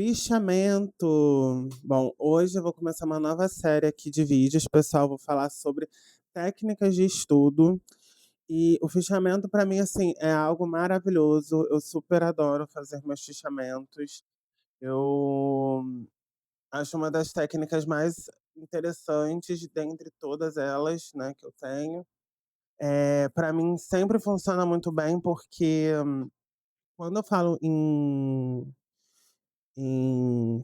Fichamento. Bom, hoje eu vou começar uma nova série aqui de vídeos, pessoal. Vou falar sobre técnicas de estudo. E o fichamento, para mim, assim, é algo maravilhoso. Eu super adoro fazer meus fichamentos. Eu acho uma das técnicas mais interessantes dentre todas elas, né, que eu tenho. Para mim, sempre funciona muito bem, porque quando eu falo em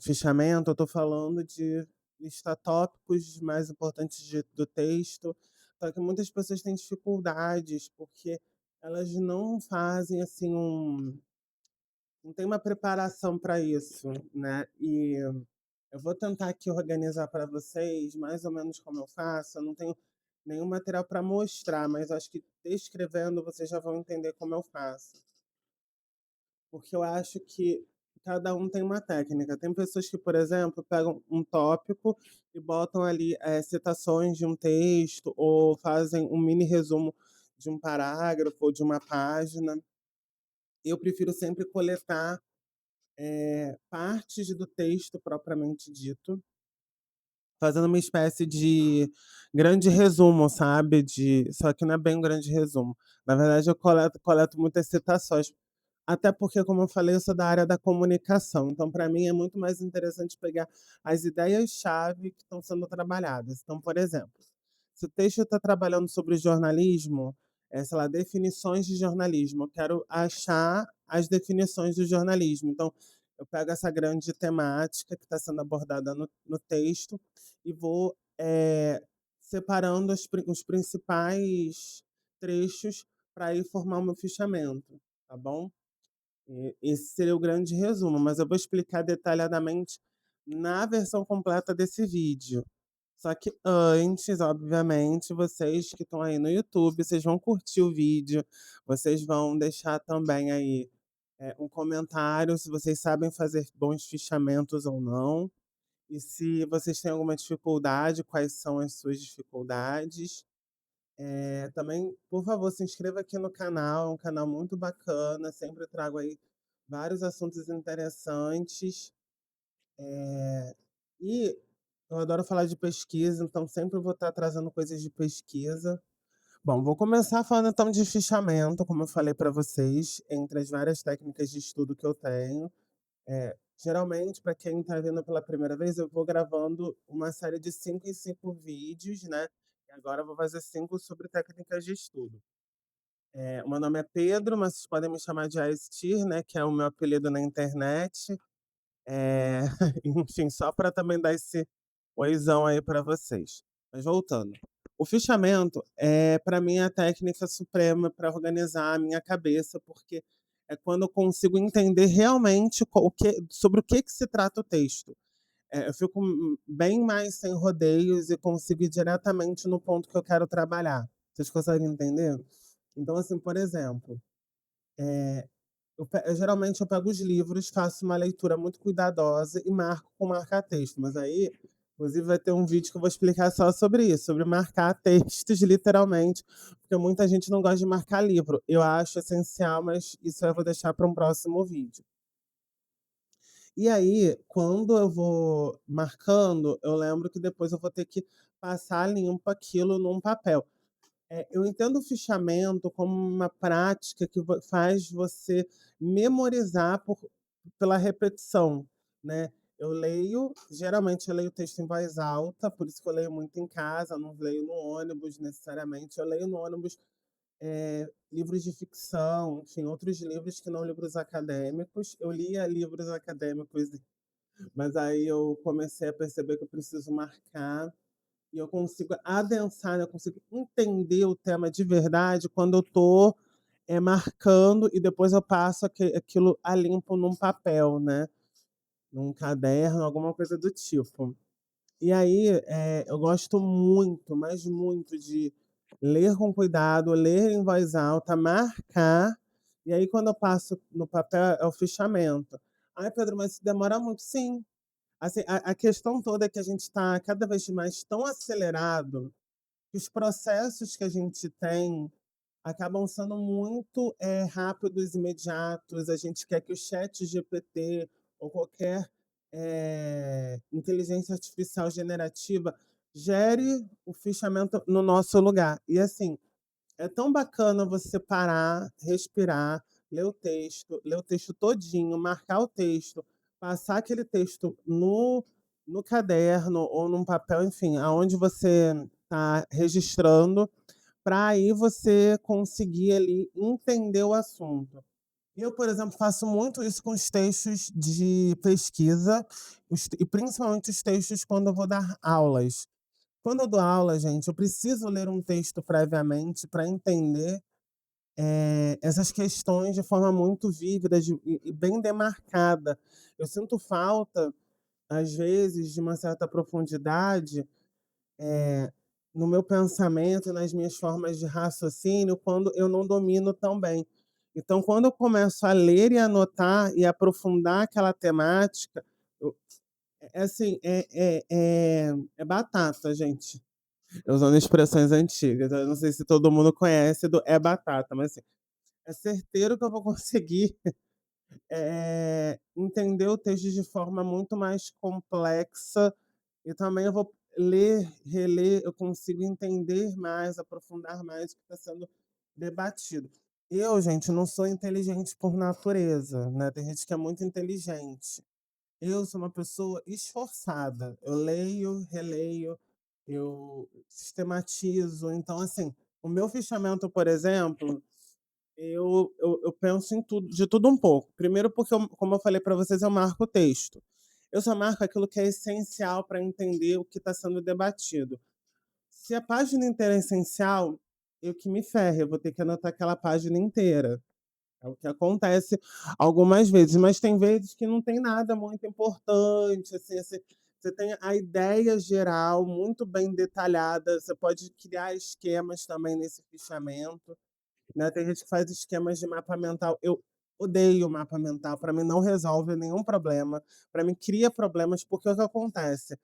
fichamento, eu estou falando de listar tópicos mais importantes do texto, só que muitas pessoas têm dificuldades, porque elas não fazem assim não tem uma preparação para isso, né? E eu vou tentar aqui organizar para vocês mais ou menos como eu faço. Eu não tenho nenhum material para mostrar, mas acho que descrevendo vocês já vão entender como eu faço. Porque eu acho que cada um tem uma técnica. Tem pessoas que, por exemplo, pegam um tópico e botam ali, citações de um texto ou fazem um mini resumo de um parágrafo ou de uma página. Eu prefiro sempre coletar, partes do texto propriamente dito, fazendo uma espécie de grande resumo, sabe, só que não é bem um grande resumo. Na verdade, eu coleto muitas citações. Até porque, como eu falei, eu sou da área da comunicação, então para mim é muito mais interessante pegar as ideias-chave que estão sendo trabalhadas. Então, por exemplo, se o texto está trabalhando sobre jornalismo, sei lá, definições de jornalismo, eu quero achar as definições do jornalismo. Então, eu pego essa grande temática que está sendo abordada no texto e vou, separando os principais trechos para ir formar o meu fichamento, tá bom? Esse seria o grande resumo, mas eu vou explicar detalhadamente na versão completa desse vídeo. Só que antes, obviamente, vocês que estão aí no YouTube, vocês vão curtir o vídeo, vocês vão deixar também aí um comentário se vocês sabem fazer bons fichamentos ou não, e se vocês têm alguma dificuldade, quais são as suas dificuldades. Também, por favor, se inscreva aqui no canal, é um canal muito bacana, sempre trago aí vários assuntos interessantes. E eu adoro falar de pesquisa, então sempre vou estar trazendo coisas de pesquisa. Bom, vou começar falando então de fichamento, como eu falei para vocês, entre as várias técnicas de estudo que eu tenho. Geralmente, para quem está vendo pela primeira vez, eu vou gravando uma série de 5 em 5 vídeos, né? E agora eu vou fazer 5 sobre técnicas de estudo. O meu nome é Pedro, mas vocês podem me chamar de Aestir, né, que é o meu apelido na internet. Eh, enfim, só para também dar esse oizão aí para vocês. Mas voltando. O fichamento é, para mim, a técnica suprema para organizar a minha cabeça, porque é quando eu consigo entender realmente sobre o que se trata o texto. Eu fico bem mais sem rodeios e consigo ir diretamente no ponto que eu quero trabalhar. Vocês conseguem entender? Então, assim, por exemplo, geralmente eu pego os livros, faço uma leitura muito cuidadosa e marco com marca-texto, mas aí, inclusive, vai ter um vídeo que eu vou explicar só sobre isso, sobre marcar textos literalmente, porque muita gente não gosta de marcar livro. Eu acho essencial, mas isso eu vou deixar para um próximo vídeo. E aí, quando eu vou marcando, eu lembro que depois eu vou ter que passar limpo aquilo num papel. Eu entendo o fichamento como uma prática que faz você memorizar pela repetição, né? Geralmente eu leio o texto em voz alta, por isso que eu leio muito em casa, não leio no ônibus necessariamente. Eu leio no ônibus livros de ficção, enfim, outros livros que não livros acadêmicos. Eu lia livros acadêmicos, mas aí eu comecei a perceber que eu preciso marcar e eu consigo adensar, né, eu consigo entender o tema de verdade quando eu tô, marcando e depois eu passo aquilo a limpo num papel, né, num caderno, alguma coisa do tipo. E aí, eu gosto muito, mas muito de ler com cuidado, ler em voz alta, marcar, e aí quando eu passo no papel é o fichamento. "Ai, Pedro, mas isso demora muito". Sim, assim, a questão toda é que a gente está cada vez mais tão acelerado, que os processos que a gente tem acabam sendo muito, rápidos, imediatos. A gente quer que o chat GPT ou qualquer inteligência artificial generativa gere o fichamento no nosso lugar. E assim, é tão bacana você parar, respirar, ler o texto todinho, marcar o texto, passar aquele texto no caderno ou num papel, enfim, aonde você está registrando, para aí você conseguir ali entender o assunto. Eu, por exemplo, faço muito isso com os textos de pesquisa, e principalmente os textos quando eu vou dar aulas. Quando eu dou aula, gente, eu preciso ler um texto previamente para entender essas questões de forma muito vívida e bem demarcada. Eu sinto falta, às vezes, de uma certa profundidade no meu pensamento, nas minhas formas de raciocínio, quando eu não domino tão bem. Então, quando eu começo a ler e anotar e aprofundar aquela temática, eu, é assim, é batata, gente. Usando expressões antigas. Eu não sei se todo mundo conhece do é batata, mas assim, é certeiro que eu vou conseguir entender o texto de forma muito mais complexa e também eu vou ler, reler, eu consigo entender mais, aprofundar mais o que está sendo debatido. Eu, gente, não sou inteligente por natureza, né? Tem gente que é muito inteligente. Eu sou uma pessoa esforçada. Eu leio, releio, eu sistematizo. Então, assim, o meu fichamento, por exemplo, eu penso em tudo, de tudo um pouco. Primeiro, porque, como eu falei para vocês, eu marco o texto. Eu só marco aquilo que é essencial para entender o que está sendo debatido. Se a página inteira é essencial, eu que me ferre, eu vou ter que anotar aquela página inteira. É o que acontece algumas vezes, mas tem vezes que não tem nada muito importante, assim, você tem a ideia geral muito bem detalhada, você pode criar esquemas também nesse fichamento, né? Tem gente que faz esquemas de mapa mental. Eu odeio mapa mental, para mim não resolve nenhum problema, para mim cria problemas, porque o que acontece?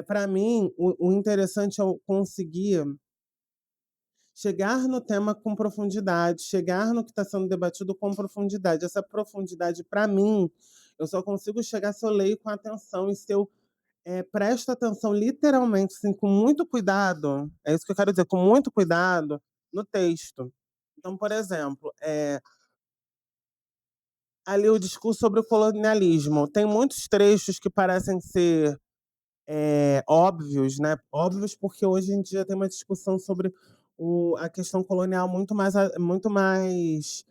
Para mim, o interessante é eu conseguir chegar no tema com profundidade, chegar no que está sendo debatido com profundidade. Essa profundidade, para mim, eu só consigo chegar se eu leio com atenção e se eu presto atenção literalmente, assim, com muito cuidado, é isso que eu quero dizer, com muito cuidado no texto. Então, por exemplo, ali o discurso sobre o colonialismo. Tem muitos trechos que parecem ser óbvios, né? Óbvios porque hoje em dia tem uma discussão sobre a questão colonial muito mais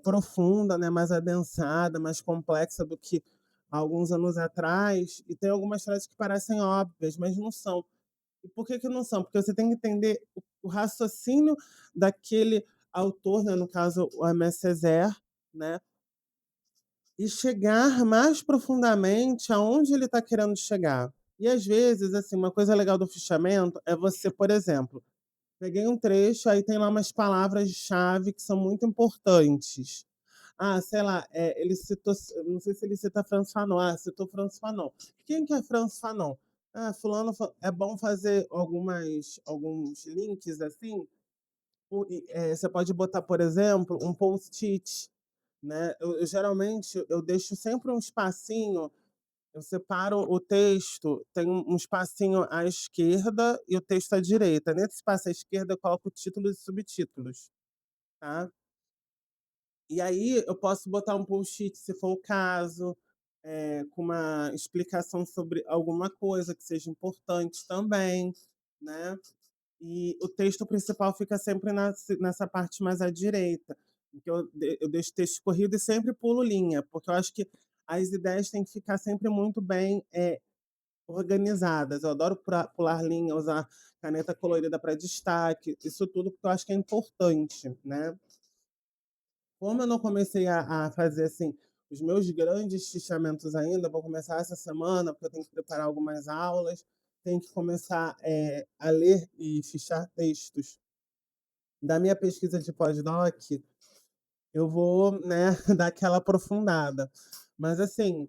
profunda, né? Mais adensada, mais complexa do que há alguns anos atrás. E tem algumas frases que parecem óbvias, mas não são. E por que, que não são? Porque você tem que entender o raciocínio daquele autor, né? No caso, o Aimé Césaire, né? E chegar mais profundamente aonde ele está querendo chegar. E às vezes, assim, uma coisa legal do fichamento é você, por exemplo, peguei um trecho, aí tem lá umas palavras-chave que são muito importantes. Ah, sei lá, ele citou, não sei se ele cita Franz Fanon, citou Franz Fanon. Quem que é Franz Fanon? Ah, fulano, é bom fazer alguns links assim. Você pode botar, por exemplo, um post-it, né? Eu geralmente eu deixo sempre um espacinho, eu separo o texto, tem um espacinho à esquerda e o texto à direita. Nesse espaço à esquerda eu coloco títulos e subtítulos, tá? E aí eu posso botar um post-it se for o caso, com uma explicação sobre alguma coisa que seja importante também, né? E o texto principal fica sempre nessa parte mais à direita. Então, eu deixo o texto corrido e sempre pulo linha, porque eu acho que as ideias têm que ficar sempre muito bem organizadas. Eu adoro pular linha, usar caneta colorida para destaque, isso tudo porque eu acho que é importante, né? Como eu não comecei a fazer assim os meus grandes fichamentos ainda, vou começar essa semana, porque eu tenho que preparar algumas aulas, tenho que começar a ler e fichar textos da minha pesquisa de pós-doc, eu vou, né, dar aquela aprofundada. Mas, assim,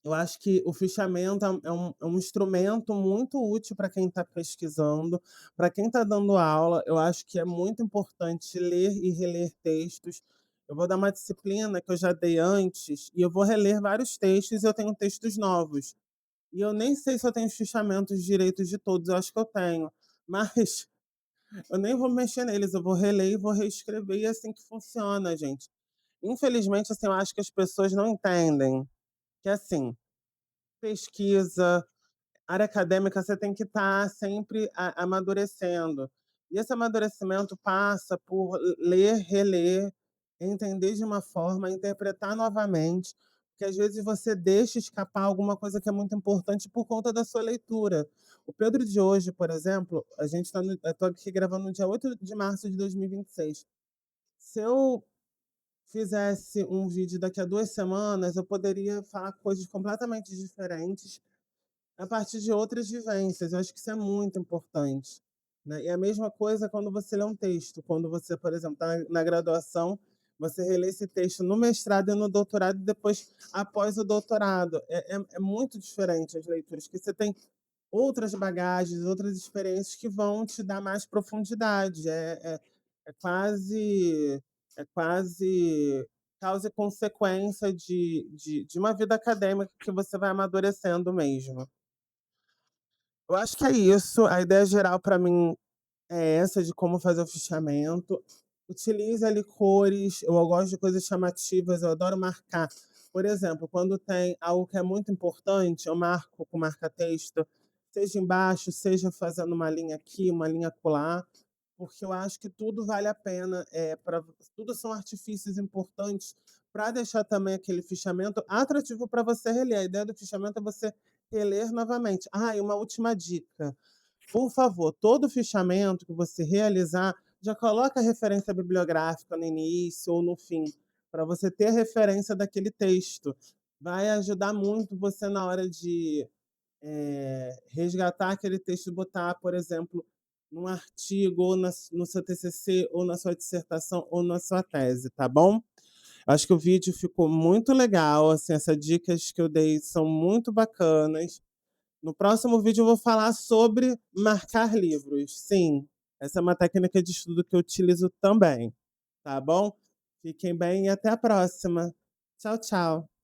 eu acho que o fichamento é um instrumento muito útil para quem está pesquisando, para quem está dando aula. Eu acho que é muito importante ler e reler textos. eu vou dar uma disciplina que eu já dei antes e eu vou reler vários textos e eu tenho textos novos. E eu nem sei se eu tenho os fichamentos direitos de todos, eu acho que eu tenho. Mas eu nem vou mexer neles, eu vou reler e vou reescrever, e é assim que funciona, gente. Infelizmente, assim, eu acho que as pessoas não entendem que, assim, pesquisa, área acadêmica, você tem que estar sempre amadurecendo. E esse amadurecimento passa por ler, reler, entender de uma forma, interpretar novamente, porque às vezes você deixa escapar alguma coisa que é muito importante por conta da sua leitura. O Pedro de hoje, por exemplo, a gente tá eu estou aqui gravando no dia 8 de março de 2026. Se eu fizesse um vídeo daqui a 2 semanas, eu poderia falar coisas completamente diferentes a partir de outras vivências. Eu acho que isso é muito importante, né. E a mesma coisa quando você lê um texto, quando você, por exemplo, está na graduação, você relê esse texto no mestrado e no doutorado, e depois após o doutorado. É muito diferente as leituras, que você tem outras bagagens, outras experiências que vão te dar mais profundidade. É quase é quase causa e consequência de uma vida acadêmica que você vai amadurecendo mesmo. Eu acho que é isso. A ideia geral para mim é essa de como fazer o fichamento. Utilize ali cores, eu gosto de coisas chamativas, eu adoro marcar. Por exemplo, quando tem algo que é muito importante, eu marco com marca-texto, seja embaixo, seja fazendo uma linha aqui, uma linha acolá, porque eu acho que tudo vale a pena, tudo são artifícios importantes para deixar também aquele fichamento atrativo para você reler. A ideia do fichamento é você reler novamente. Ah, e uma última dica: por favor, todo fichamento que você realizar, já coloca a referência bibliográfica no início ou no fim, para você ter a referência daquele texto. Vai ajudar muito você na hora de resgatar aquele texto e botar, por exemplo, num artigo, ou no seu TCC, ou na sua dissertação, ou na sua tese, tá bom? Acho que o vídeo ficou muito legal, assim, essas dicas que eu dei são muito bacanas. No próximo vídeo eu vou falar sobre marcar livros. Sim, essa é uma técnica de estudo que eu utilizo também, tá bom? Fiquem bem e até a próxima. Tchau, tchau.